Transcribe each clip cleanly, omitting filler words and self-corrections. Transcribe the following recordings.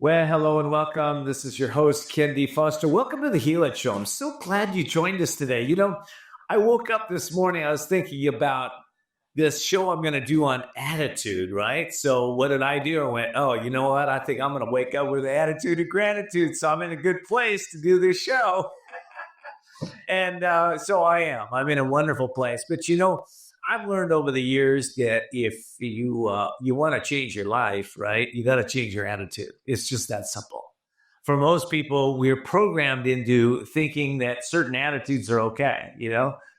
Well, hello and welcome. This is your host, kendfoster. Welcome to the Healit Show. I'm so glad you joined us today. I woke up this morning, I was thinking about this show I'm going to do on attitude, right? So what did I do? I went, oh, you know what? I think I'm going to wake up with attitude of gratitude. So I'm in a good place to do this show. And so I am. I'm in a wonderful place. But, I've learned over the years that if you want to change your life, right, you got to change your attitude. It's just that simple. For most people, we're programmed into thinking that certain attitudes are okay,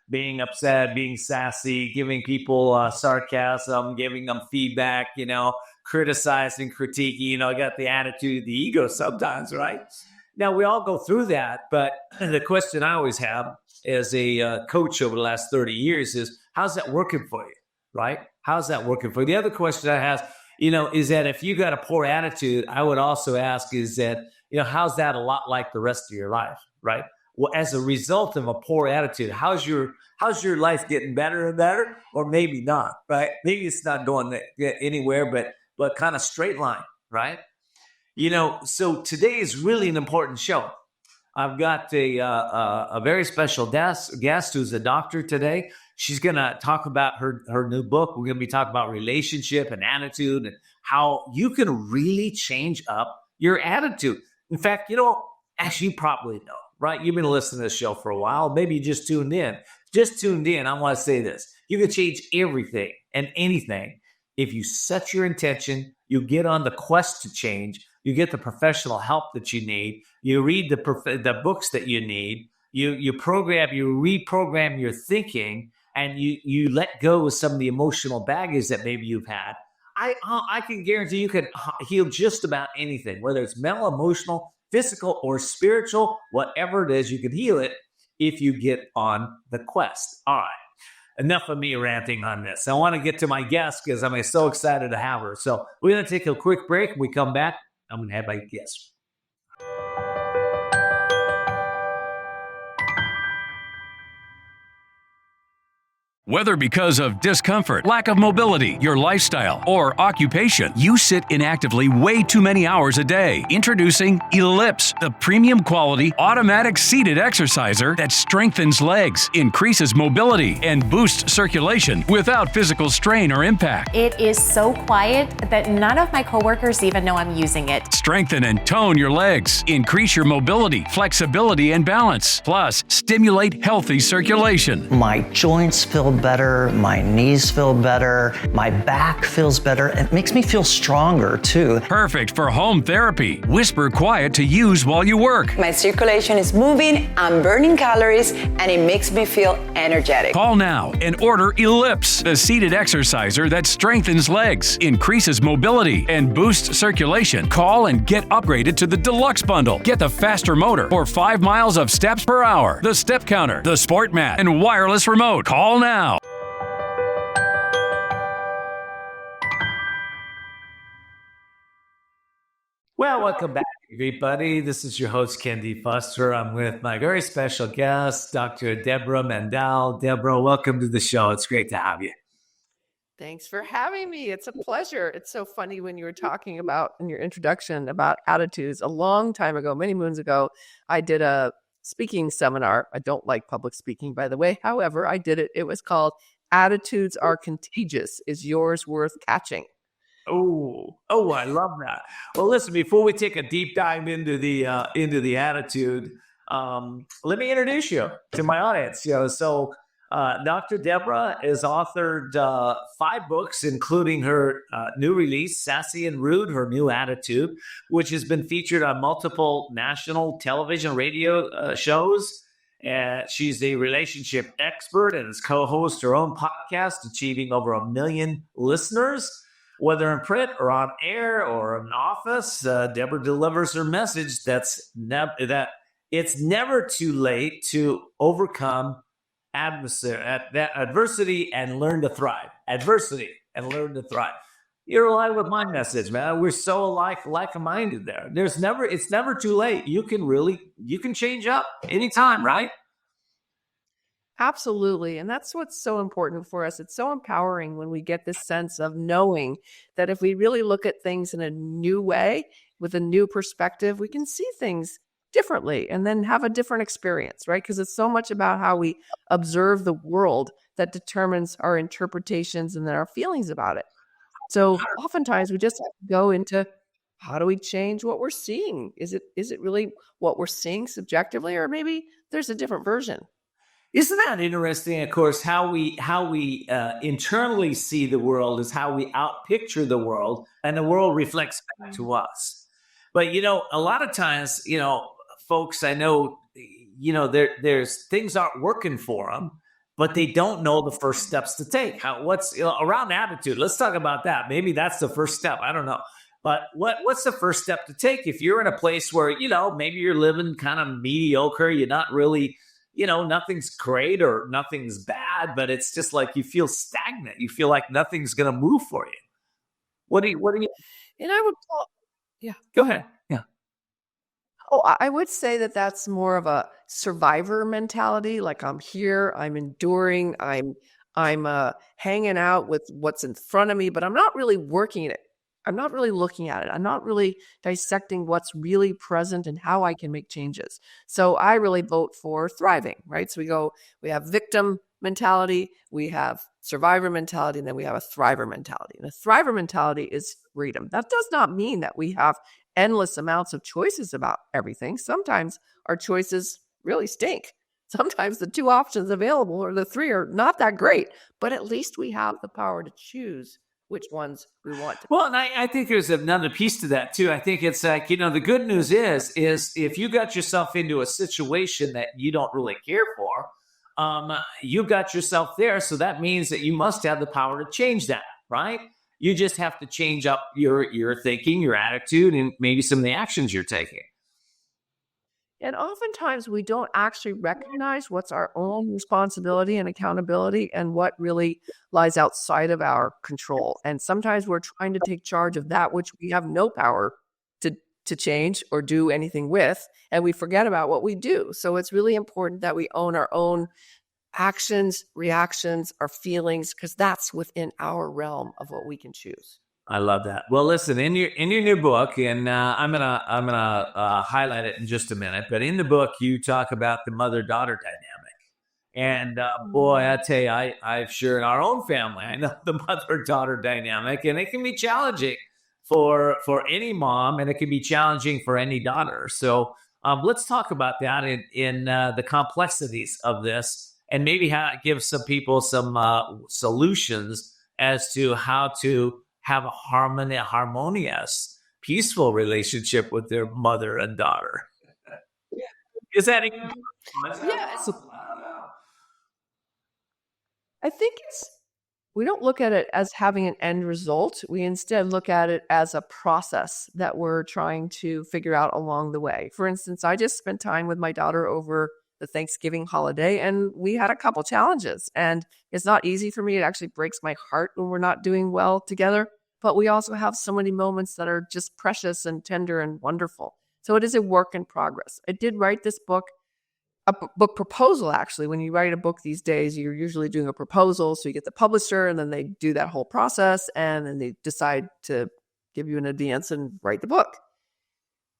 being upset, being sassy, giving people sarcasm, giving them feedback, criticizing, critiquing, I got the attitude, the ego sometimes, right? Now, we all go through that, but the question I always have as a coach over the last 30 years is, how's that working for you, right? How's that working for you? The other question I have, is that if you got a poor attitude, I would also ask is that, how's that a lot like the rest of your life, right? Well, as a result of a poor attitude, how's your life getting better and better, or maybe not, right? Maybe it's not going anywhere, but kind of straight line, right? So today is really an important show. I've got a very special guest who's a doctor today. She's going to talk about her new book. We're going to be talking about relationship and attitude and how you can really change up your attitude. In fact, actually, you probably know, right? You've been listening to this show for a while. Maybe you just tuned in. I want to say this. You can change everything and anything if you set your intention, you get on the quest to change, you get the professional help that you need, you read the books that you need, you reprogram your thinking, and you let go of some of the emotional baggage that maybe you've had. I can guarantee you can heal just about anything, whether it's mental, emotional, physical, or spiritual, whatever it is, you can heal it if you get on the quest. All right. Enough of me ranting on this. I want to get to my guest because I'm so excited to have her. So we're going to take a quick break. When we come back, I'm going to have my guest. Whether because of discomfort, lack of mobility, your lifestyle, or occupation, you sit inactively way too many hours a day. Introducing Ellipse, the premium quality automatic seated exerciser that strengthens legs, increases mobility, and boosts circulation without physical strain or impact. It is so quiet that none of my coworkers even know I'm using it. Strengthen and tone your legs, increase your mobility, flexibility, and balance. Plus, stimulate healthy circulation. My joints feel better, my knees feel better, my back feels better. It makes me feel stronger too. Perfect for home therapy. Whisper quiet to use while you work. My circulation is moving, I'm burning calories, and it makes me feel energetic. Call now and order Ellipse, the seated exerciser that strengthens legs, increases mobility, and boosts circulation. Call and get upgraded to the Deluxe Bundle. Get the faster motor or 5 miles of steps per hour, the step counter, the sport mat, and wireless remote. Call now. Well, welcome back, everybody. This is your host, kendfoster. I'm with my very special guest, Dr. Debra Mandel. Debra, welcome to the show. It's great to have you. Thanks for having me. It's a pleasure. It's so funny when you were talking about in your introduction about attitudes. A long time ago, many moons ago, I did a speaking seminar. I don't like public speaking, by the way. However, I did it. It was called Attitudes Are Contagious. Is Yours Worth Catching? Oh, I love that. Well, listen, before we take a deep dive into the attitude, let me introduce you to my audience. Dr. Debra has authored 5 books, including her new release, Sassy and Rude, Her New Attitude, which has been featured on multiple national television, radio shows. She's a relationship expert and has co-hosted her own podcast, achieving over 1 million listeners. Whether in print or on air or in office, Debra delivers her message that it's never too late to overcome adversity and learn to thrive. Adversity and learn to thrive. You're aligned with my message, man. We're so like-minded there. It's never too late. You can change up anytime, right? Absolutely. And that's what's so important for us. It's so empowering when we get this sense of knowing that if we really look at things in a new way with a new perspective, we can see things differently and then have a different experience, right? Because it's so much about how we observe the world that determines our interpretations and then our feelings about it. So oftentimes we just have to go into, how do we change what we're seeing? Is it really what we're seeing subjectively, or maybe there's a different version? Isn't that interesting? Of course, how we internally see the world is how we outpicture the world, and the world reflects back to us. But a lot of times, folks, I know, there's things aren't working for them, but they don't know the first steps to take. What's around attitude? Let's talk about that. Maybe that's the first step. I don't know. But what's the first step to take if you're in a place where, maybe you're living kind of mediocre, you're not really, nothing's great or nothing's bad, but it's just like you feel stagnant. You feel like nothing's going to move for you. What do you? And I would call, yeah. Go ahead. Yeah. Oh, I would say that that's more of a survivor mentality. Like, I'm here, I'm enduring, I'm hanging out with what's in front of me, but I'm not really working it. I'm not really looking at it. I'm not really dissecting what's really present and how I can make changes. So I really vote for thriving, right? So we have victim mentality, we have survivor mentality, and then we have a thriver mentality. And a thriver mentality is freedom. That does not mean that we have endless amounts of choices about everything. Sometimes our choices really stink. Sometimes the 2 options available or the 3 are not that great, but at least we have the power to choose which ones we want to. Well, and I think there's another piece to that too. I think it's like, the good news is if you got yourself into a situation that you don't really care for, you got yourself there. So that means that you must have the power to change that, right? You just have to change up your thinking, your attitude, and maybe some of the actions you're taking. And oftentimes we don't actually recognize what's our own responsibility and accountability and what really lies outside of our control. And sometimes we're trying to take charge of that which we have no power to change or do anything with, and we forget about what we do. So it's really important that we own our own actions, reactions, our feelings, because that's within our realm of what we can choose. I love that. Well, listen, in your new book, and I'm gonna highlight it in just a minute. But in the book, you talk about the mother-daughter dynamic, and boy, I tell you, I've sure in our own family, I know the mother-daughter dynamic, and it can be challenging for any mom, and it can be challenging for any daughter. So let's talk about that in the complexities of this, and maybe give some people some solutions as to how to have a harmonious, peaceful relationship with their mother and daughter. Is that Yes. I think we don't look at it as having an end result. We instead look at it as a process that we're trying to figure out along the way. For instance, I just spent time with my daughter over the Thanksgiving holiday, and we had a couple challenges. And it's not easy for me. It actually breaks my heart when we're not doing well together. But we also have so many moments that are just precious and tender and wonderful. So it is a work in progress. I did write this book, a book proposal, actually. When you write a book these days, you're usually doing a proposal. So you get the publisher, and then they do that whole process, and then they decide to give you an advance and write the book.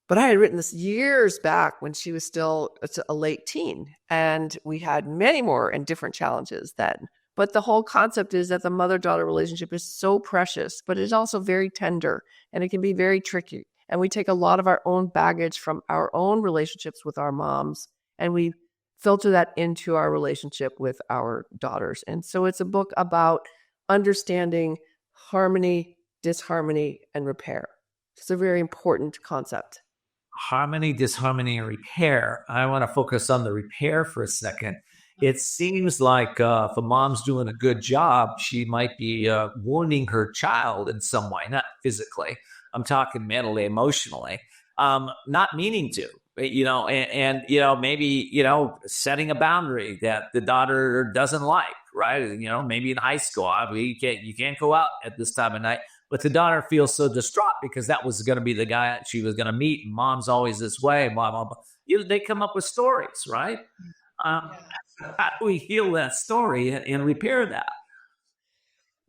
But I had written this years back when she was still a late teen, and we had many more and different challenges then. But the whole concept is that the mother-daughter relationship is so precious, but it's also very tender, and it can be very tricky. And we take a lot of our own baggage from our own relationships with our moms, and we filter that into our relationship with our daughters. And so it's a book about understanding harmony, disharmony, and repair. It's a very important concept. Harmony, disharmony, and repair. I want to focus on the repair for a second. It seems like if a mom's doing a good job, she might be wounding her child in some way, not physically. I'm talking mentally, emotionally, not meaning to, and maybe, setting a boundary that the daughter doesn't like, right? Maybe in high school, you can't go out at this time of night, but the daughter feels so distraught because that was going to be the guy she was going to meet. And mom's always this way, blah, blah, blah. They come up with stories, right? How do we heal that story and repair that?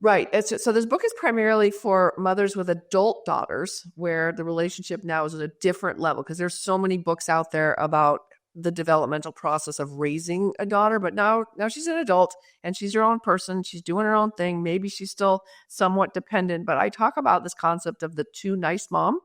Right. So this book is primarily for mothers with adult daughters, where the relationship now is at a different level, because there's so many books out there about the developmental process of raising a daughter. But now she's an adult and she's her own person. She's doing her own thing. Maybe she's still somewhat dependent. But I talk about this concept of the too nice mom.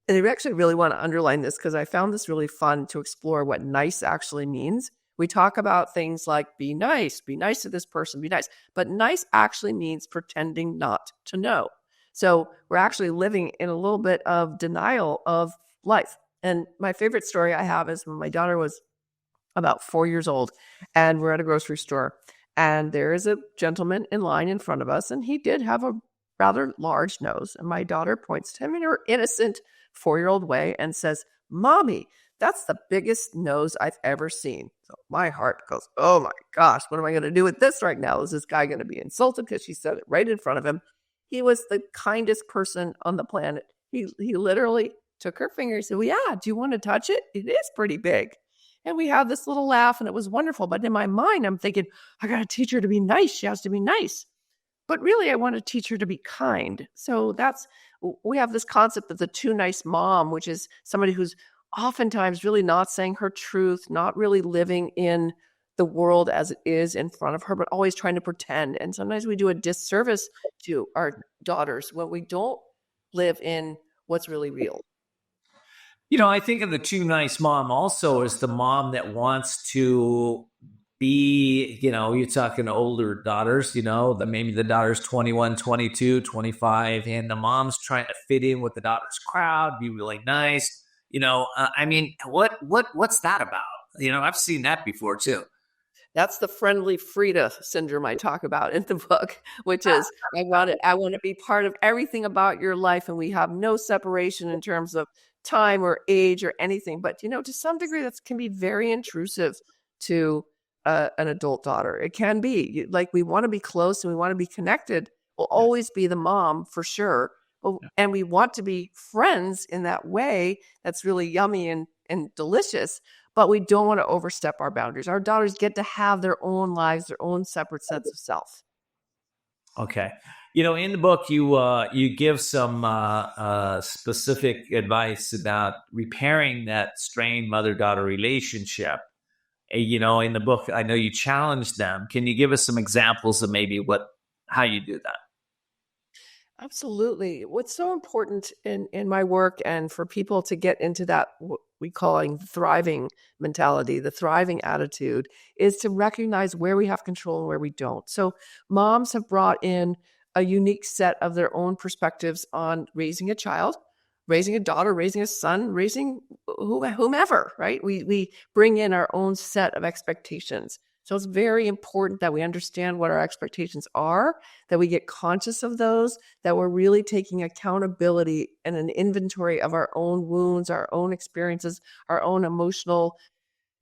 And I actually really want to underline this because I found this really fun to explore what nice actually means. We talk about things like be nice to this person, be nice. But nice actually means pretending not to know. So we're actually living in a little bit of denial of life. And my favorite story I have is when my daughter was about 4 years old and we're at a grocery store and there is a gentleman in line in front of us and he did have a rather large nose. And my daughter points to him in her innocent 4-year-old way and says, "Mommy, that's the biggest nose I've ever seen." So my heart goes, oh my gosh, what am I going to do with this right now? Is this guy going to be insulted because she said it right in front of him? He was the kindest person on the planet. He literally took her finger and said, "Well, yeah, do you want to touch it? It is pretty big." And we had this little laugh and it was wonderful. But in my mind, I'm thinking, I got to teach her to be nice. She has to be nice. But really, I want to teach her to be kind. So we have this concept of the too nice mom, which is somebody who's oftentimes really not saying her truth, not really living in the world as it is in front of her, but always trying to pretend. And sometimes we do a disservice to our daughters when we don't live in what's really real. I think of the too nice mom also as the mom that wants to be, you're talking older daughters, maybe the daughter's 21, 22, 25, and the mom's trying to fit in with the daughter's crowd, be really nice. What's that about? I've seen that before too. That's the friendly Frida syndrome I talk about in the book, which is I want to be part of everything about your life, and we have no separation in terms of time or age or anything. But to some degree, that can be very intrusive to an adult daughter. It can be like we want to be close and we want to be connected. We'll always be the mom for sure. And we want to be friends in that way that's really yummy and delicious, but we don't want to overstep our boundaries. Our daughters get to have their own lives, their own separate sense of self. Okay. In the book, you give some specific advice about repairing that strained mother-daughter relationship. In the book, I know you challenge them. Can you give us some examples of maybe how you do that? Absolutely. What's so important in my work and for people to get into that, what we calling thriving mentality, the thriving attitude, is to recognize where we have control and where we don't. So moms have brought in a unique set of their own perspectives on raising a child, raising a daughter, raising a son, raising whomever, right? We bring in our own set of expectations. So it's very important that we understand what our expectations are, that we get conscious of those, that we're really taking accountability and an inventory of our own wounds, our own experiences, our own emotional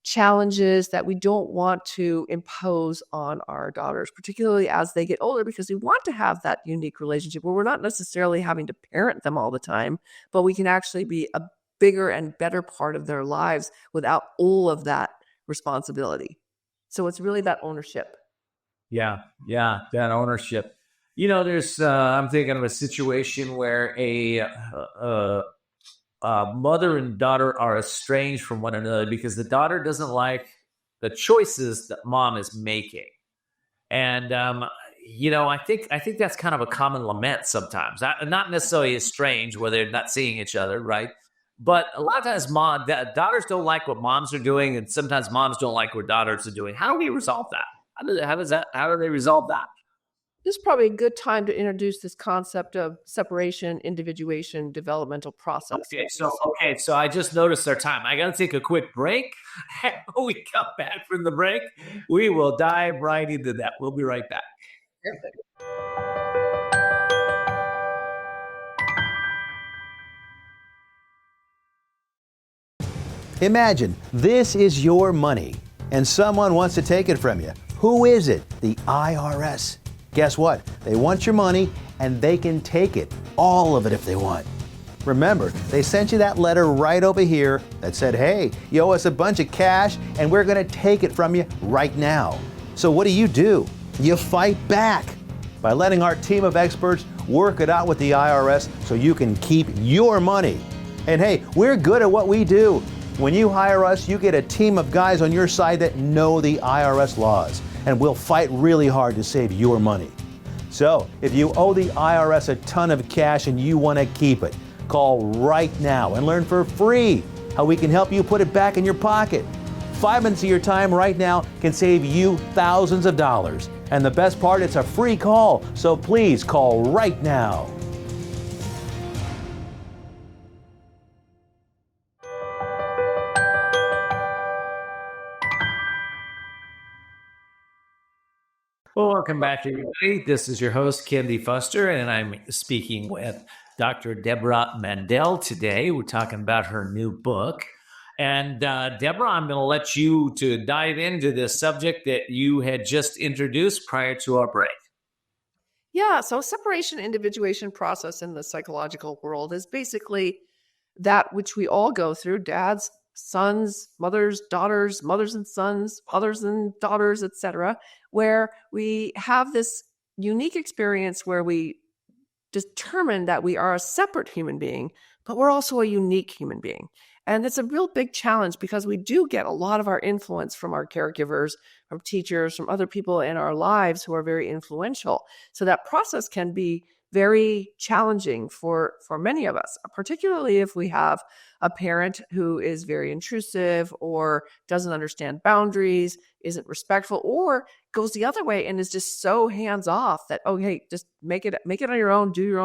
challenges that we don't want to impose on our daughters, particularly as they get older, because we want to have that unique relationship where we're not necessarily having to parent them all the time, but we can actually be a bigger and better part of their lives without all of that responsibility. So it's really that ownership. Yeah, that ownership. There's I'm thinking of a situation where a mother and daughter are estranged from one another because the daughter doesn't like the choices that mom is making, and I think that's kind of a common lament sometimes. Not necessarily estranged where they're not seeing each other, right? But a lot of times daughters don't like what moms are doing, and sometimes moms don't like what daughters are doing. How do we resolve that? How do they resolve that? This is probably a good time to introduce this concept of separation, individuation, developmental process. Okay, so I just noticed our time. I got to take a quick break. When we come back from the break, we will dive right into that. We'll be right back. Perfect. Imagine this is your money and someone wants to take it from you. Who is it? The IRS. Guess what? They want your money and they can take it, all of it if they want. Remember, they sent you that letter right over here that said, hey, you owe us a bunch of cash and we're going to take it from you right now. So what do? You fight back. by letting our team of experts work it out with the IRS so you can keep your money. And hey, we're good at what we do. When you hire us, you get a team of guys on your side that know the IRS laws, and we'll fight really hard to save your money. So, if you owe the IRS a ton of cash and you want to keep it, call right now and learn for free how we can help you put it back in your pocket. 5 minutes of your time right now can save you thousands of dollars. And the best part, it's a free call, so please call right now. Well, welcome back, everybody. This is your host, kendfoster, and I'm speaking with Dr. Debra Mandel today. We're talking about her new book. And Debra, I'm going to let you to dive into this subject that you had just introduced prior to our break. Yeah, so separation individuation process in the psychological world is basically that which we all go through, dads, sons, mothers, daughters, mothers and sons, fathers and daughters, etc., where we have this unique experience where we determine that we are a separate human being, but we're also a unique human being. And it's a real big challenge because we do get a lot of our influence from our caregivers, from teachers, from other people in our lives who are very influential. So that process can be very challenging for many of us, particularly if we have a parent who is very intrusive or doesn't understand boundaries, isn't respectful, or goes the other way and is just so hands off that, oh, hey, just make it on your own, do your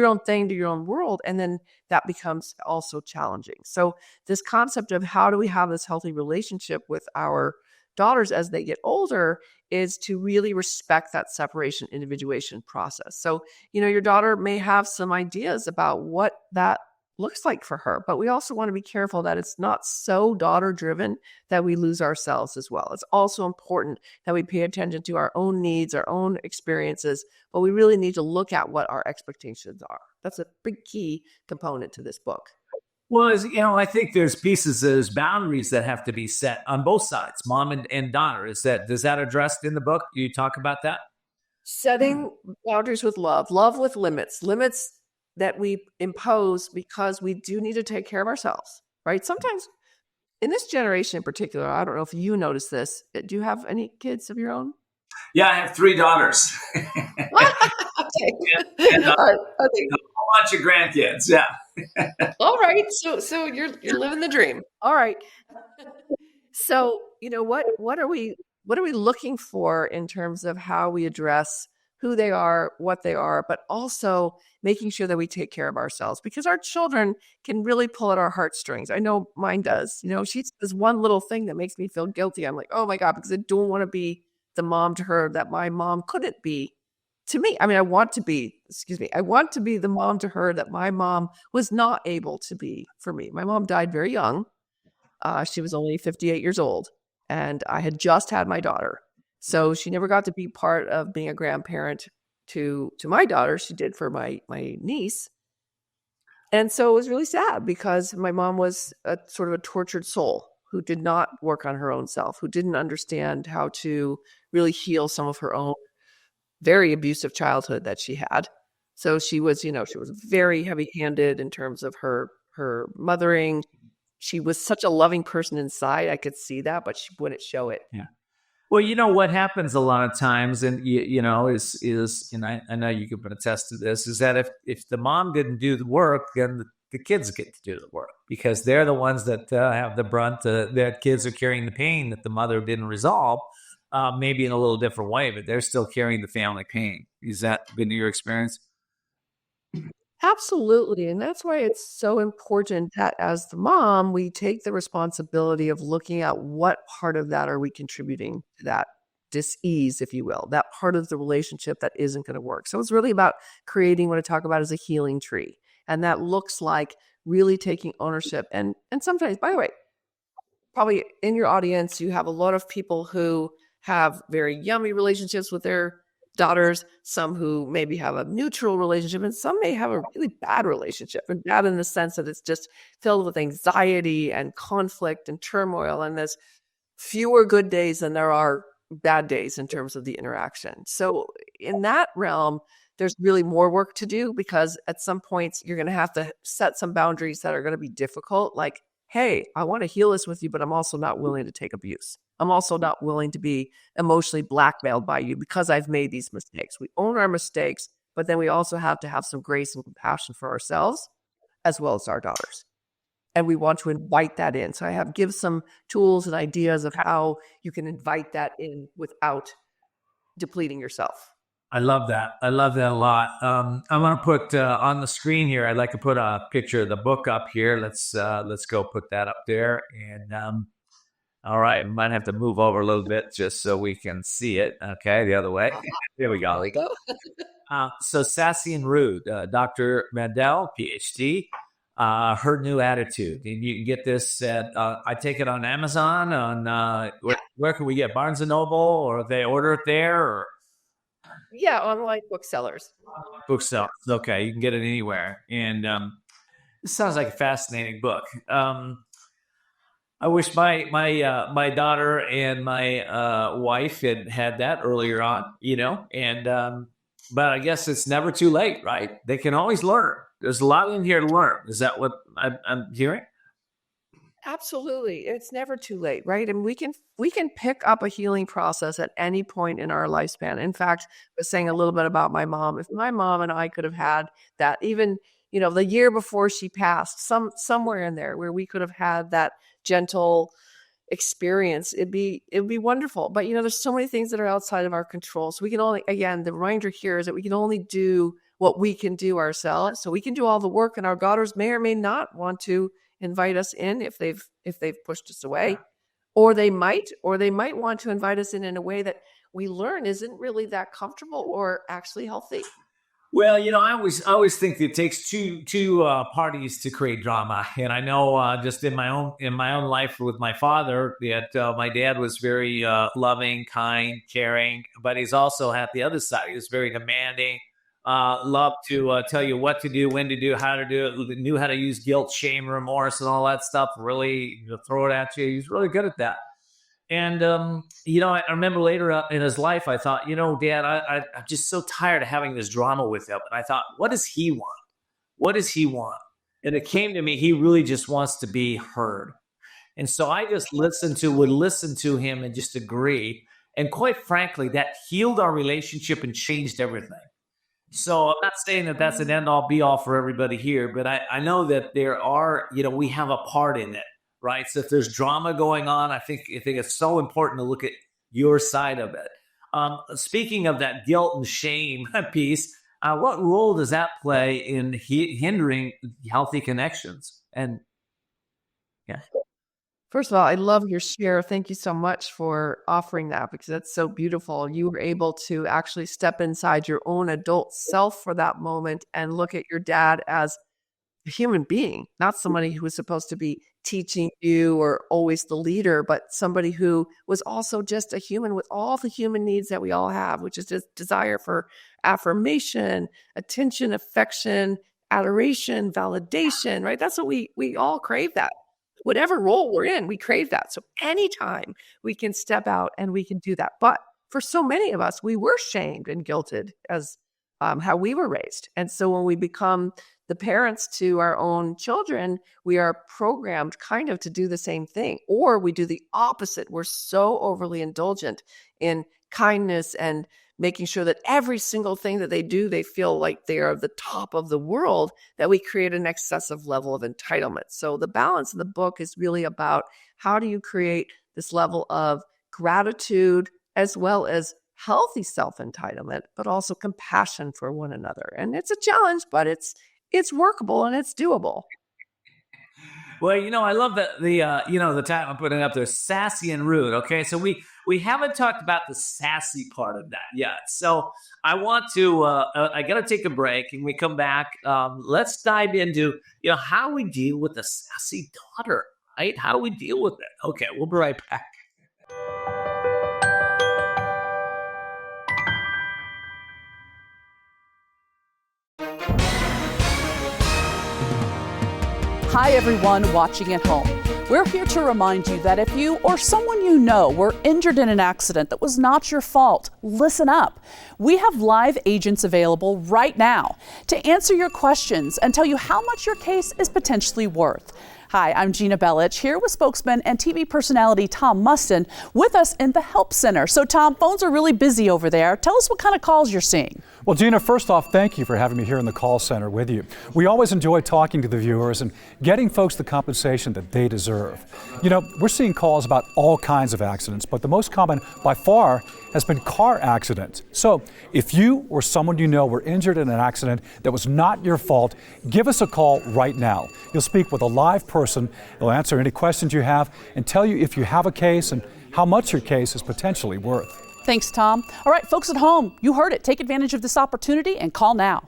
own thing, do your own world. And then that becomes also challenging. So this concept of how do we have this healthy relationship with our daughters as they get older is to really respect that separation individuation process. So, your daughter may have some ideas about what that looks like for her, but we also want to be careful that it's not so daughter driven that we lose ourselves as well. It's also important that we pay attention to our own needs, our own experiences, but we really need to look at what our expectations are. That's a big key component to this book. Well, I think there's boundaries that have to be set on both sides, mom and daughter. Is that addressed in the book? Do you talk about that? Setting boundaries with love with limits that we impose because we do need to take care of ourselves, right? Sometimes in this generation in particular, I don't know if you notice this. Do you have any kids of your own? Yeah, I have 3 daughters. Okay. And a whole bunch of grandkids. Yeah. All right. So you're living the dream. All right. So, what are we looking for in terms of how we address who they are, what they are, but also making sure that we take care of ourselves, because our children can really pull at our heartstrings. I know mine does. She does one little thing that makes me feel guilty. I'm like, oh my God, because I don't want to be the mom to her that my mom couldn't be to me. I mean, I want to be the mom to her that my mom was not able to be for me. My mom died very young. She was only 58 years old, and I had just had my daughter. So she never got to be part of being a grandparent to my daughter. She did for my niece. And so it was really sad because my mom was a sort of a tortured soul who did not work on her own self, who didn't understand how to really heal some of her own very abusive childhood that she had. So she was very heavy-handed in terms of her mothering. She was such a loving person inside. I could see that, but she wouldn't show it. Yeah. Well, what happens a lot of times, and is I know you can attest to this, is that if the mom didn't do the work, then the kids get to do the work because they're the ones that have the brunt. Their kids are carrying the pain that the mother didn't resolve, maybe in a little different way, but they're still carrying the family pain. Has that been your experience? Absolutely. And that's why it's so important that as the mom, we take the responsibility of looking at what part of that are we contributing to that dis-ease, if you will, that part of the relationship that isn't going to work. So it's really about creating what I talk about as a healing tree. And that looks like really taking ownership. And sometimes, by the way, probably in your audience, you have a lot of people who have very yummy relationships with their daughters, some who maybe have a neutral relationship, and some may have a really bad relationship, and bad in the sense that it's just filled with anxiety and conflict and turmoil, and there's fewer good days than there are bad days in terms of the interaction. So in that realm, there's really more work to do, because at some points you're going to have to set some boundaries that are going to be difficult. Like, hey, I want to heal this with you, but I'm also not willing to take abuse. I'm also not willing to be emotionally blackmailed by you because I've made these mistakes. We own our mistakes, but then we also have to have some grace and compassion for ourselves as well as our daughters. And we want to invite that in. So I give some tools and ideas of how you can invite that in without depleting yourself. I love that. I love that a lot. I'm going to put on the screen here. I'd like to put a picture of the book up here. Let's go put that up there. And all right, might have to move over a little bit just so we can see it. Okay, the other way. There we go. There we go. So Sassy and Rude, Dr. Mandel, PhD, her new attitude. And you can get this at, I take it on Amazon, on where can we get, Barnes & Noble, or they order it there? Or yeah, online booksellers. Booksellers. Okay, you can get it anywhere. And this sounds like a fascinating book. I wish my daughter and my wife had that earlier on, and but I guess it's never too late, right? They can always learn. There's a lot in here to learn. Is that what I'm hearing? Absolutely. It's never too late, right? And we can pick up a healing process at any point in our lifespan. In fact, I was saying a little bit about my mom. If my mom and I could have had that, even, the year before she passed, somewhere in there where we could have had that gentle experience, it'd be wonderful. But there's so many things that are outside of our control. So we can only, again, the reminder here is that we can only do what we can do ourselves. So we can do all the work, and our daughters may or may not want to invite us in if they've pushed us away, or they might want to invite us in a way that we learn isn't really that comfortable or actually healthy. Well, I always think that it takes two parties to create drama, and I know just in my own life with my father that my dad was very loving, kind, caring, but he's also at the other side. He was very demanding. Loved to tell you what to do, when to do, how to do it, knew how to use guilt, shame, remorse, and all that stuff, really throw it at you. He's really good at that. And, I remember later in his life, I thought, Dad, I'm just so tired of having this drama with him. And I thought, what does he want? What does he want? And it came to me, he really just wants to be heard. And so I just would listen to him and just agree. And quite frankly, that healed our relationship and changed everything. So I'm not saying that that's an end-all, be-all for everybody here, but I know that there are, we have a part in it, right? So if there's drama going on, I think it's so important to look at your side of it. Speaking of that guilt and shame piece, what role does that play in hindering healthy connections? And yeah. First of all, I love your share. Thank you so much for offering that, because that's so beautiful. You were able to actually step inside your own adult self for that moment and look at your dad as a human being, not somebody who was supposed to be teaching you or always the leader, but somebody who was also just a human with all the human needs that we all have, which is just desire for affirmation, attention, affection, adoration, validation, right? That's what we all crave that. Whatever role we're in, we crave that. So anytime we can step out and we can do that. But for so many of us, we were shamed and guilted as how we were raised. And so when we become the parents to our own children, we are programmed kind of to do the same thing, or we do the opposite. We're so overly indulgent in kindness and making sure that every single thing that they do, they feel like they are the top of the world, that we create an excessive level of entitlement. So the balance in the book is really about how do you create this level of gratitude as well as healthy self-entitlement, but also compassion for one another. And it's a challenge, but it's workable and it's doable. Well, I love the time I'm putting up there, sassy and rude. Okay, so we haven't talked about the sassy part of that yet. So I want to, I got to take a break, and we come back. Let's dive into, how we deal with the sassy daughter, right? How do we deal with it? Okay, we'll be right back. Hi, everyone watching at home. We're here to remind you that if you or someone you know were injured in an accident that was not your fault, listen up. We have live agents available right now to answer your questions and tell you how much your case is potentially worth. Hi, I'm Gina Bellich, here with spokesman and TV personality Tom Mustin with us in the Help Center. So Tom, phones are really busy over there. Tell us what kind of calls you're seeing. Well, Gina, first off, thank you for having me here in the call center with you. We always enjoy talking to the viewers and getting folks the compensation that they deserve. You know, we're seeing calls about all kinds of accidents, but the most common by far has been car accidents. So if you or someone you know were injured in an accident that was not your fault, give us a call right now. You'll speak with a live person. They'll answer any questions you have and tell you if you have a case and how much your case is potentially worth. Thanks, Tom. All right, folks at home, you heard it. Take advantage of this opportunity and call now.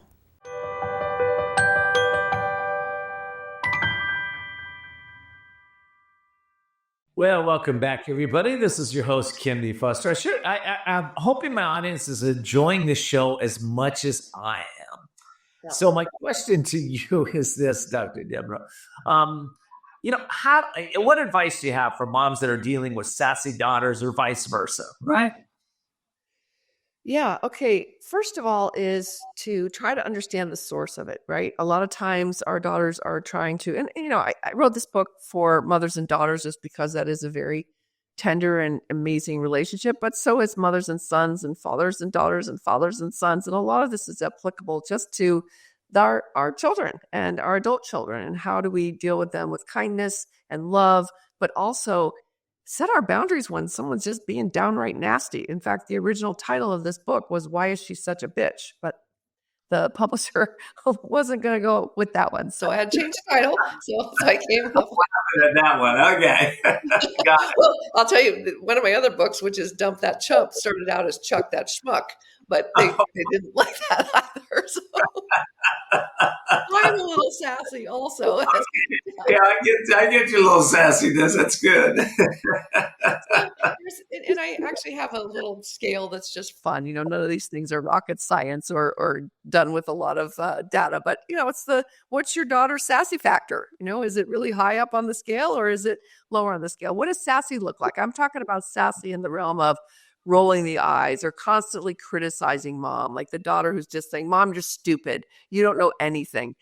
Well, welcome back, everybody. This is your host, kendfoster. I'm hoping my audience is enjoying this show as much as I am. Yeah. So my question to you is this, Dr. Debra. What advice do you have for moms that are dealing with sassy daughters or vice versa, right? Yeah. Okay. First of all is to try to understand the source of it, right? A lot of times our daughters are trying to, and I wrote this book for mothers and daughters just because that is a very tender and amazing relationship, but so is mothers and sons and fathers and daughters and fathers and sons. And a lot of this is applicable just to our children and our adult children. And how do we deal with them with kindness and love, but also set our boundaries when someone's just being downright nasty. In fact, the original title of this book was Why Is She Such a Bitch? But the publisher wasn't going to go with that one. So I had to change the title. So I came up with that one. Okay. Got it. Well, I'll tell you, one of my other books, which is Dump That Chump, started out as Chuck That Schmuck. But they didn't like that either. So I'm a little sassy also. Yeah, I get your little sassiness. That's good. And I actually have a little scale that's just fun. None of these things are rocket science or done with a lot of data. But, it's what's your daughter's sassy factor? Is it really high up on the scale or is it lower on the scale? What does sassy look like? I'm talking about sassy in the realm of rolling the eyes or constantly criticizing mom, like the daughter who's just saying, Mom, you're stupid. You don't know anything.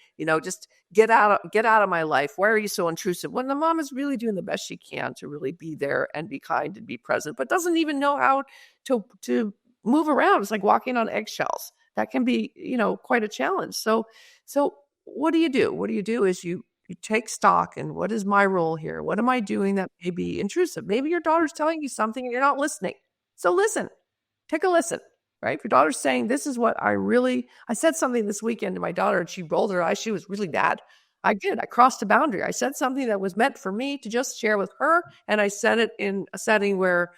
Just get out of my life. Why are you so intrusive? When the mom is really doing the best she can to really be there and be kind and be present, but doesn't even know how to move around. It's like walking on eggshells. That can be, quite a challenge. So what do you do? What you do is you take stock and what is my role here? What am I doing that may be intrusive? Maybe your daughter's telling you something and you're not listening. So listen, take a listen, right? If your daughter's saying, this is what I said something this weekend to my daughter and she rolled her eyes. She was really mad. I crossed a boundary. I said something that was meant for me to just share with her. And I said it in a setting where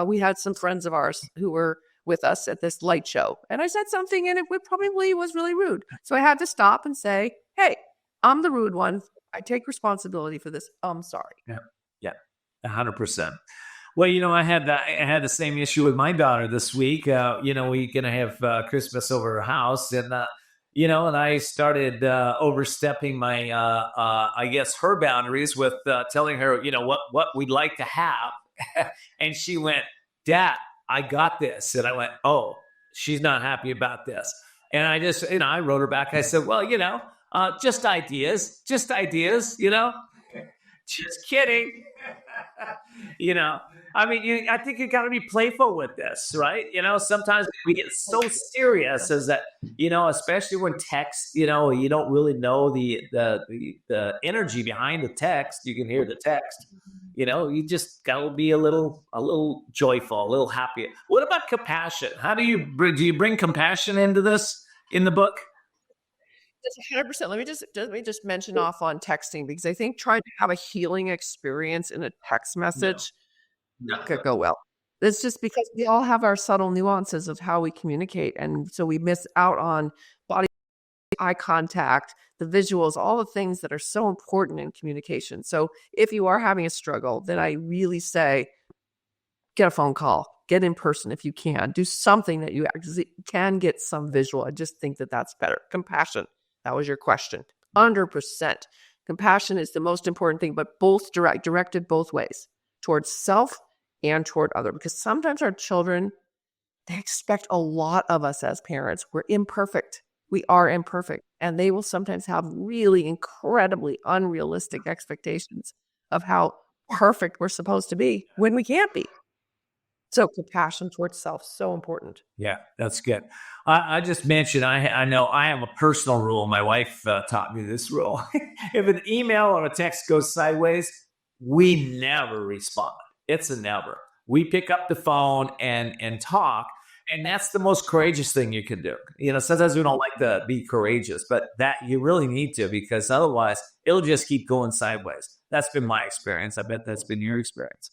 we had some friends of ours who were with us at this light show. And I said something and it probably was really rude. So I had to stop and say, hey, I'm the rude one. I take responsibility for this. I'm sorry. Yeah, 100%. Well, I had the same issue with my daughter this week. We're gonna have Christmas over her house, and and I started overstepping my, I guess, her boundaries with telling her, what we'd like to have, and she went, Dad, I got this, and I went, oh, she's not happy about this, and I just, I wrote her back. I said, well, just ideas, just kidding. I think you got to be playful with this, right? Sometimes we get so serious as that, especially when text, you don't really know the energy behind the text. You can hear the text, you just got to be a little joyful, a little happy. What about compassion? How do you bring compassion into this in the book? That's 100%. Let me just mention off on texting, because I think trying to have a healing experience in a text message could go well. It's just because we all have our subtle nuances of how we communicate. And so we miss out on body, eye contact, the visuals, all the things that are so important in communication. So if you are having a struggle, then I really say, get a phone call, get in person if you can, do something that you actually can get some visual. I just think that that's better. Compassion. That was your question. 100%. Compassion is the most important thing, but both directed both ways, towards self and toward other. Because sometimes our children, they expect a lot of us as parents. We're imperfect. We are imperfect. And they will sometimes have really incredibly unrealistic expectations of how perfect we're supposed to be when we can't be. So compassion towards self, so important. Yeah, that's good. I just mentioned, I know I have a personal rule. My wife taught me this rule. If an email or a text goes sideways, we never respond. It's a never. We pick up the phone and talk. And that's the most courageous thing you can do. Sometimes we don't like to be courageous, but that you really need to, because otherwise it'll just keep going sideways. That's been my experience. I bet that's been your experience.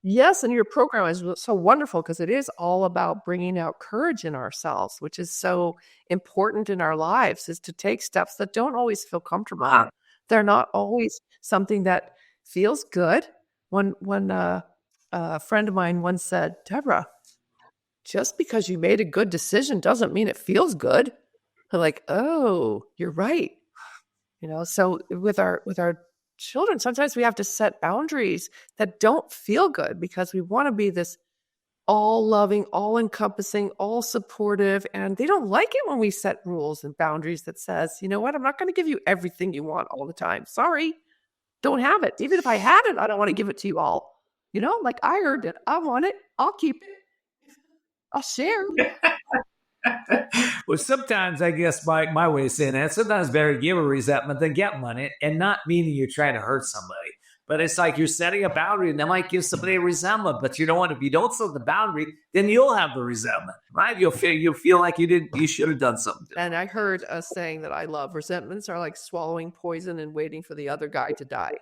Yes, and your program is so wonderful because it is all about bringing out courage in ourselves, which is so important in our lives, is to take steps that don't always feel comfortable. They're not always something that feels good. When a friend of mine once said, Debra, just because you made a good decision doesn't mean it feels good. I'm like, oh, you're right. So with our children, sometimes we have to set boundaries that don't feel good because we want to be this all loving, all encompassing, all supportive. And they don't like it when we set rules and boundaries that says, you know what, I'm not going to give you everything you want all the time. Sorry, don't have it. Even if I had it, I don't want to give it to you all. Like I earned it. I want it. I'll keep it. I'll share. Well, sometimes I guess my way of saying that, sometimes better give a resentment than get money, and not meaning you're trying to hurt somebody. But it's like you're setting a boundary, and that might give somebody a resentment. But you don't want to. If you don't set the boundary, then you'll have the resentment, right? You'll feel like you should have done something. And I heard a saying that I love: resentments are like swallowing poison and waiting for the other guy to die.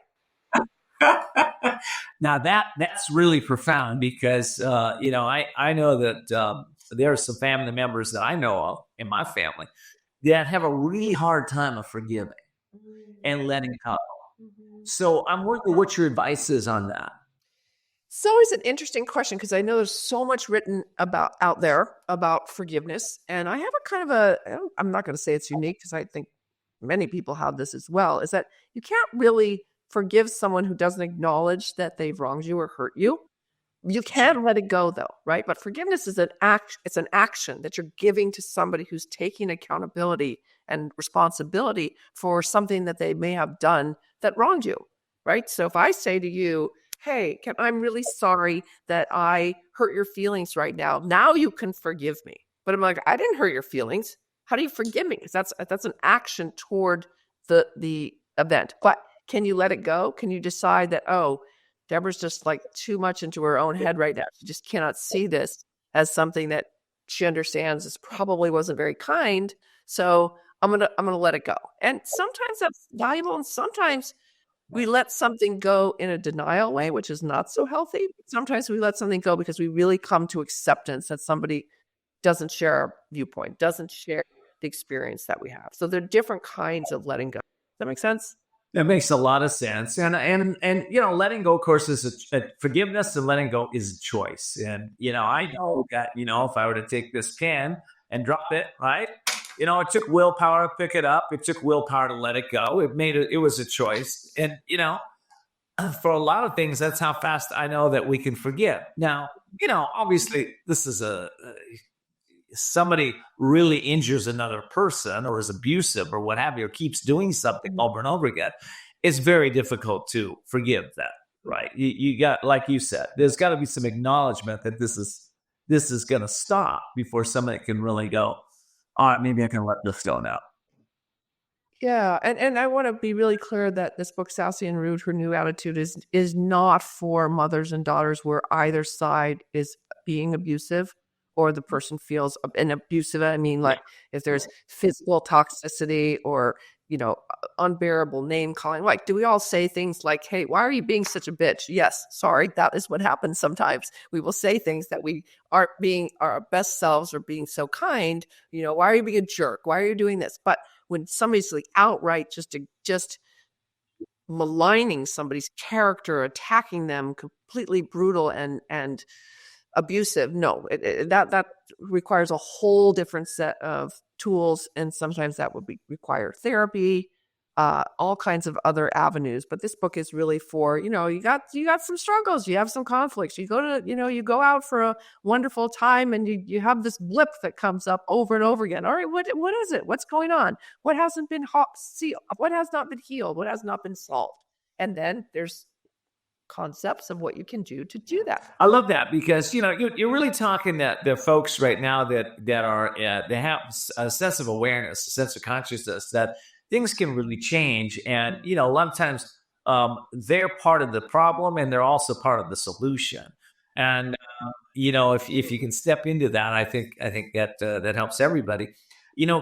Now that's really profound because I know that there are some family members that I know of in my family that have a really hard time of forgiving and letting go. So I'm wondering what your advice is on that. It's always an interesting question because I know there's so much written out there about forgiveness, and I have a kind of I'm not going to say it's unique because I think many people have this as well, is that you can't really forgive someone who doesn't acknowledge that they've wronged you or hurt you. You can let it go though, right? But forgiveness is an act. It's an action that you're giving to somebody who's taking accountability and responsibility for something that they may have done that wronged you, right? So if I say to you, hey, I'm really sorry that I hurt your feelings right now. Now you can forgive me. But I'm like, I didn't hurt your feelings. How do you forgive me? Because that's an action toward the event. But can you let it go? Can you decide that, oh, Debra's just like too much into her own head right now. She just cannot see this as something that she understands is probably wasn't very kind. So I'm gonna let it go. And sometimes that's valuable, and sometimes we let something go in a denial way, which is not so healthy. Sometimes we let something go because we really come to acceptance that somebody doesn't share our viewpoint, doesn't share the experience that we have. So there are different kinds of letting go. Does that make sense? That makes a lot of sense. And letting go, of course, is forgiveness, and letting go is a choice. And, I know that, if I were to take this pen and drop it, right? It took willpower to pick it up. It took willpower to let it go. It was a choice. And, for a lot of things, that's how fast I know that we can forgive. Now, obviously this is somebody really injures another person or is abusive or what have you, or keeps doing something over and over again, it's very difficult to forgive that, right? You got, like you said, there's got to be some acknowledgement that this is going to stop before somebody can really go, all right, maybe I can let this go now. Yeah, and I want to be really clear that this book, Sassy and Rude, Her New Attitude, is not for mothers and daughters where either side is being abusive or the person feels an abusive. I mean, like if there's physical toxicity or, unbearable name calling, like, do we all say things like, hey, why are you being such a bitch? Yes. Sorry. That is what happens sometimes. We will say things that we aren't being our best selves or being so kind. Why are you being a jerk? Why are you doing this? But when somebody's like outright just maligning somebody's character, attacking them, completely brutal and abusive, no, that requires a whole different set of tools, and sometimes that would require therapy. all kinds of other avenues. But this book is really for, you got some struggles, you have some conflicts, you go to, you go out for a wonderful time and you have this blip that comes up over and over again. All right, what is it? What's going on? What hasn't been sealed? What has not been healed? What has not been solved? And then there's concepts of what you can do to do that. I love that because you're really talking that the folks right now that are they have a sense of awareness, a sense of consciousness that things can really change, and a lot of times they're part of the problem and they're also part of the solution. And if you can step into that, I think that helps everybody.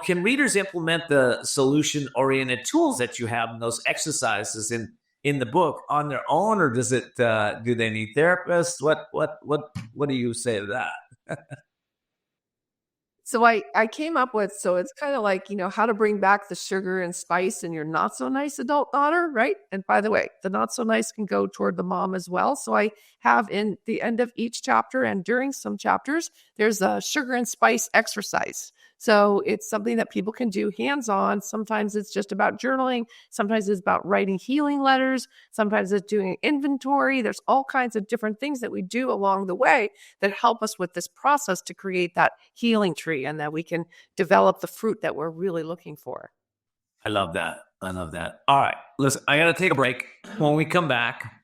Can readers implement the solution-oriented tools that you have in those exercises in the book on their own, or does it? Do they need therapists? What do you say to that? So I came up with, so it's kind of like, how to bring back the sugar and spice in your not so nice adult daughter, right? And by the way, the not so nice can go toward the mom as well. So I have in the end of each chapter and during some chapters, there's a sugar and spice exercise. So it's something that people can do hands-on. Sometimes it's just about journaling. Sometimes it's about writing healing letters. Sometimes it's doing inventory. There's all kinds of different things that we do along the way that help us with this process to create that healing tree and that we can develop the fruit that we're really looking for. I love that. All right, listen, I got to take a break. When we come back,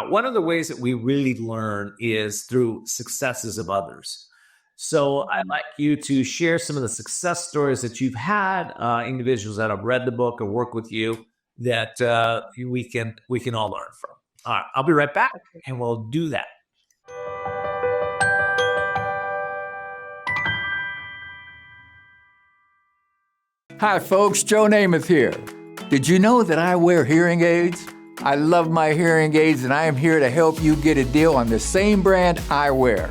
one of the ways that we really learn is through successes of others. So I'd like you to share some of the success stories that you've had, individuals that have read the book or work with you that we can all learn from. All right, I'll be right back and we'll do that. Hi folks, Joe Namath here. Did you know that I wear hearing aids? I love my hearing aids and I am here to help you get a deal on the same brand I wear.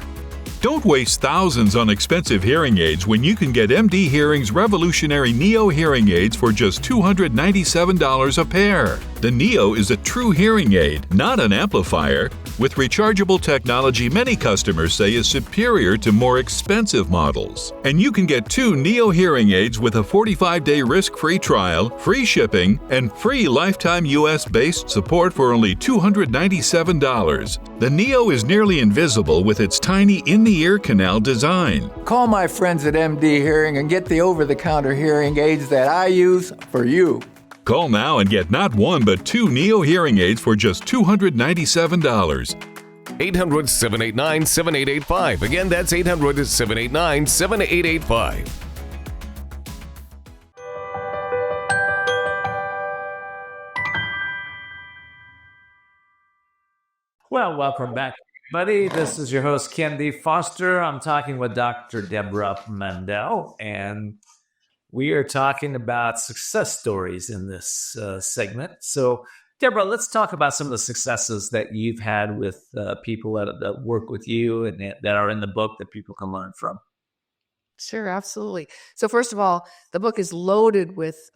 Don't waste thousands on expensive hearing aids when you can get MD Hearing's revolutionary Neo hearing aids for just $297 a pair. The Neo is a true hearing aid, not an amplifier. With rechargeable technology many customers say is superior to more expensive models. And you can get 2 Neo hearing aids with a 45-day risk-free trial, free shipping, and free lifetime US-based support for only $297. The Neo is nearly invisible with its tiny in-the-ear canal design. Call my friends at MD Hearing and get the over-the-counter hearing aids that I use for you. Call now and get not 1 but 2 Neo hearing aids for just $297. 800-789-7885. Again, that's 800-789-7885. Well, welcome back, everybody. This is your host, Kendi Foster. I'm talking with Dr. Debra Mandel, and we are talking about success stories in this segment. So, Debra, let's talk about some of the successes that you've had with people that work with you and that are in the book that people can learn from. Sure, absolutely. So first of all, the book is loaded with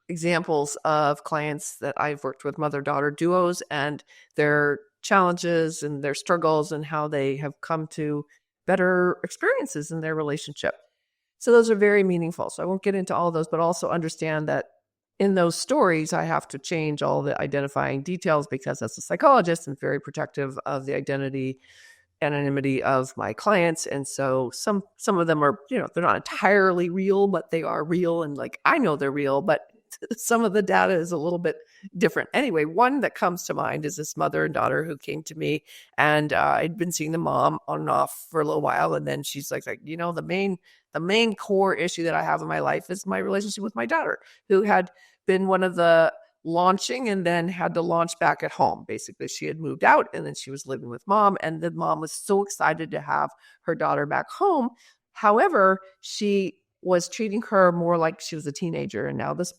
examples of clients that I've worked with, mother-daughter duos, and their challenges and their struggles and how they have come to better experiences in their relationship. So those are very meaningful. So I won't get into all of those, but also understand that in those stories, I have to change all the identifying details because as a psychologist, I'm very protective of the identity, anonymity of my clients. And so some of them are, they're not entirely real, but they are real. And like, I know they're real, but some of the data is a little bit different. Anyway, one that comes to mind is this mother and daughter who came to me, and I'd been seeing the mom on and off for a little while. And then she's like, the main core issue that I have in my life is my relationship with my daughter, who had been one of the launching and then had to launch back at home. Basically, she had moved out and then she was living with mom, and the mom was so excited to have her daughter back home. However, she was treating her more like she was a teenager, and now this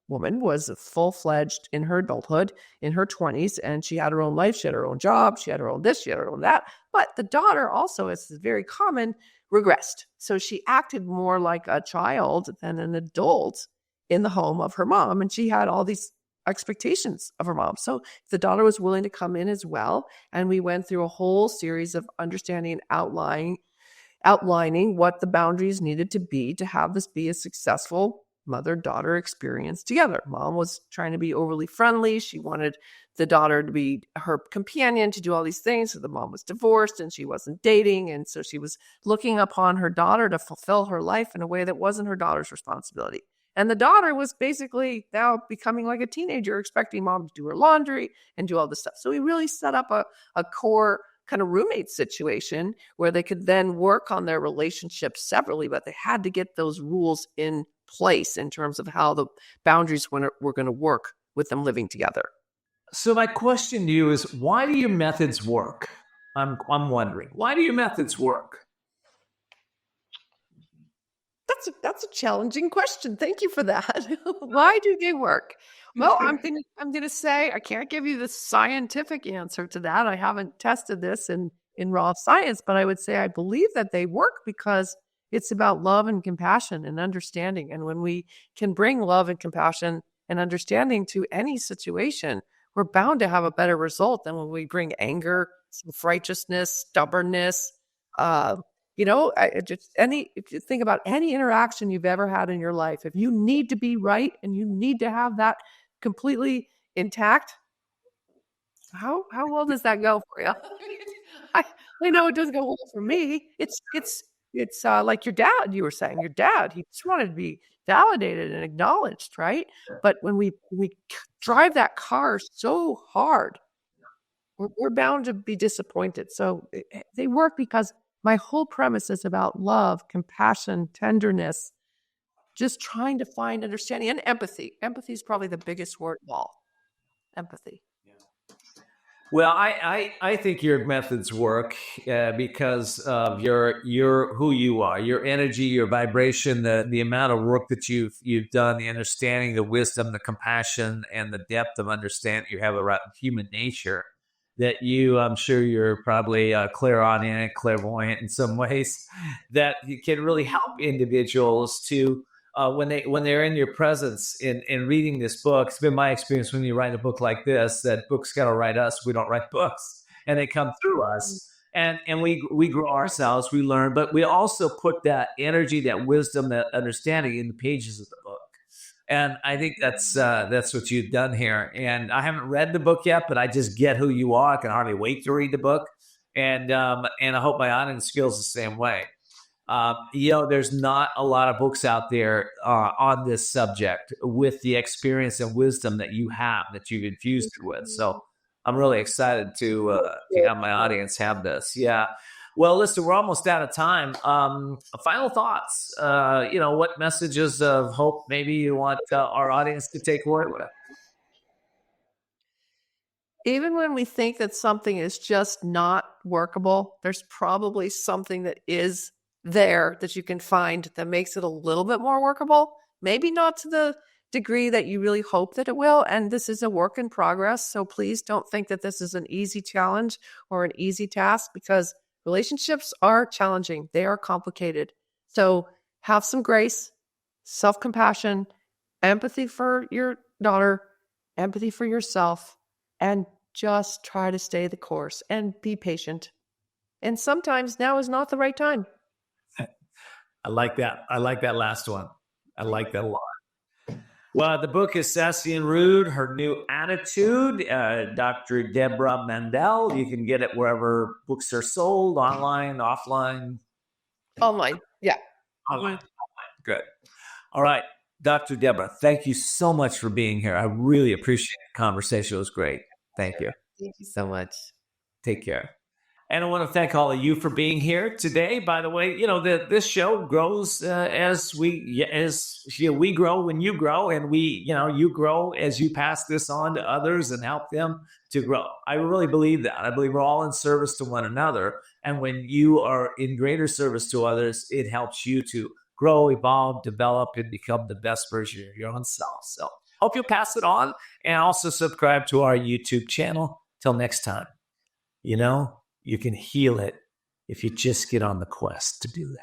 woman was full-fledged in her adulthood, in her 20s, and she had her own life. She had her own job. She had her own this, she had her own that. But the daughter also, as is very common, regressed. So she acted more like a child than an adult in the home of her mom. And she had all these expectations of her mom. So the daughter was willing to come in as well. And we went through a whole series of understanding, outlining what the boundaries needed to be to have this be a successful mother-daughter experience together. Mom was trying to be overly friendly. She wanted the daughter to be her companion, to do all these things. So the mom was divorced and she wasn't dating. And so she was looking upon her daughter to fulfill her life in a way that wasn't her daughter's responsibility. And the daughter was basically now becoming like a teenager, expecting mom to do her laundry and do all this stuff. So we really set up a core kind of roommate situation where they could then work on their relationship separately, but they had to get those rules in place in terms of how the boundaries were going to work with them living together. So my question to you is, why do your methods work? I'm wondering, why do your methods work? That's a challenging question. Thank you for that. Why do they work? Well, I'm gonna say I can't give you the scientific answer to that. I haven't tested this in raw science, but I would say I believe that they work because it's about love and compassion and understanding. And when we can bring love and compassion and understanding to any situation, we're bound to have a better result than when we bring anger, self-righteousness, stubbornness. If you think about any interaction you've ever had in your life, if you need to be right and you need to have that completely intact, how well does that go for you? I know it doesn't go well for me. It's like your dad. You were saying your dad. He just wanted to be validated and acknowledged, right? But when we drive that car so hard, we're bound to be disappointed. So they work because my whole premise is about love, compassion, tenderness, just trying to find understanding and empathy. Empathy is probably the biggest word of all. Empathy. Well, I think your methods work because of your who you are, your energy, your vibration, the amount of work that you've done, the understanding, the wisdom, the compassion, and the depth of understanding you have around human nature. That I'm sure you're probably clairaudient, clairvoyant in some ways, that you can really help individuals to when they're in your presence in reading this book. It's been my experience when you write a book like this, that books got to write us. We don't write books, and they come through us, and we grow ourselves, we learn, but we also put that energy, that wisdom, that understanding in the pages of the book. And I think that's what you've done here. And I haven't read the book yet, but I just get who you are. I can hardly wait to read the book. And I hope my audience feels the same way. There's not a lot of books out there on this subject with the experience and wisdom that you have, that you've infused it with. So I'm really excited to have my audience have this. Yeah. Well, listen, we're almost out of time. Final thoughts. What messages of hope maybe you want our audience to take away with? Even when we think that something is just not workable, there's probably something that is there that you can find that makes it a little bit more workable. Maybe not to the degree that you really hope that it will. And this is a work in progress. So please don't think that this is an easy challenge or an easy task, because relationships are challenging. They are complicated. So have some grace, self-compassion, empathy for your daughter, empathy for yourself, and just try to stay the course and be patient. And sometimes now is not the right time. I like that. I like that last one. I like that a lot. Well, the book is Sassy and Rude, Her New Attitude, Dr. Debra Mandel. You can get it wherever books are sold, online, offline. Online, yeah. Online. Good. All right, Dr. Debra, thank you so much for being here. I really appreciate the conversation. It was great. Thank you. Thank you so much. Take care. And I want to thank all of you for being here today. By the way, this show grows as we grow when you grow, and you grow as you pass this on to others and help them to grow. I really believe that. I believe we're all in service to one another. And when you are in greater service to others, it helps you to grow, evolve, develop, and become the best version of your own self. So hope you'll pass it on, and also subscribe to our YouTube channel. Till next time, you can heal it if you just get on the quest to do that.